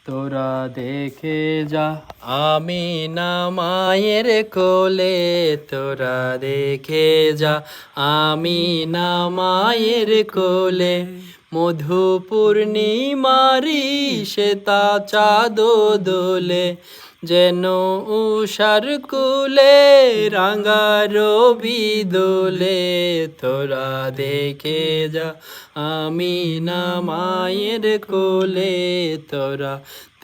তোরা দেখে যা আমিনা মায়ের কোলে, তোরা দেখে যা আমিনা মায়ের কোলে। মধু পূর্ণিমারি শ্বেতা চাঁদ দোলে, যেন উষার কুলে রাঙা রবি দোলে। তোরা দেখে যা আমিনা মায়ের কোলে, তোরা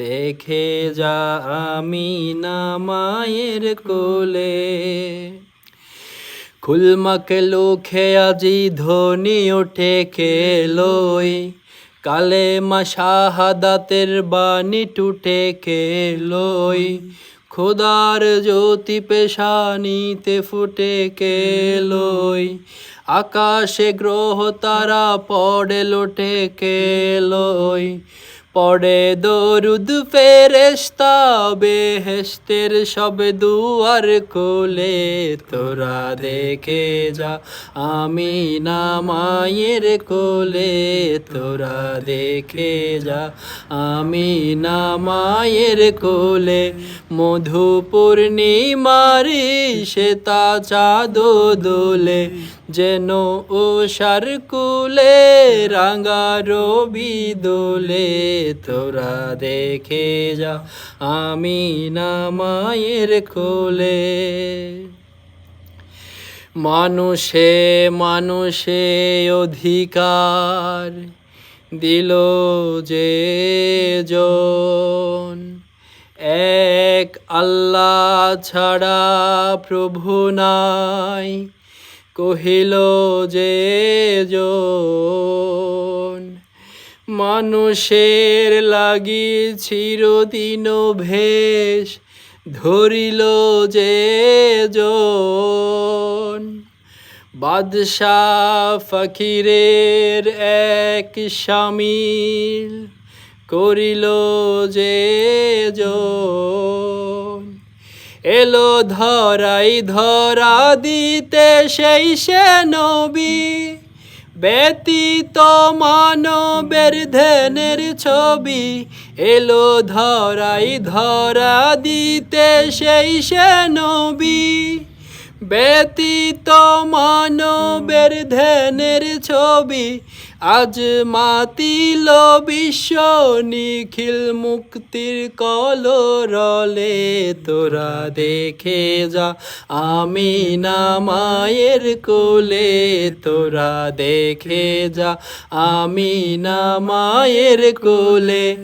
দেখে যা আমিনা মায়ের কোলে। খুলমাকে লোখে আজি ধ্বনি ওঠে খেলোই, কালেমা শাহাদাতের বাণী টুটে খেলোই। খোদার জ্যোতি পেশানিতে ফুটে কেলোই, আকাশে গ্রহ তারা পড়ে লোটে কেলোই। পড়ে দরুদ ফেরেশতা বেহেশতের সব দুয়ার খোলে, তোরা দেখে যা আমিনা মায়ের কোলে, তোরা দেখে যা আমিনা মায়ের কোলে। মধু পূর্ণিমারি শ্বেতা চাঁদ দোলে, যেন উষার কুলে রাঙা রবি দোলে। তোরা দেখে যা আমিনা মায়ের কোলে। মানুষে মানুষে অধিকার দিল যে জন, এক আল্লাহ ছাড়া প্রভু নাই কহিল যে জন। মানুষের লাগি চিরদিন ভেষ ধরিল যে জন, বাদশাহ ফকিরের এক শামিল করিল যে জন। এলো ধরাই ধরা দিতে সেই সে নবী, ব্যতীত মানবের ধ্যানের ছবি। এলো ধরাই ধরা দিতে সেই সে নবী, ব্যতীত মানবের ধ্যানের ছবি। আজ মাতিল বিশ্ব নিখিল মুক্তির কলরলে, তোরা দেখে যা আমিনা মায়ের কোলে, তোরা দেখে যা আমিনা মায়ের কোলে।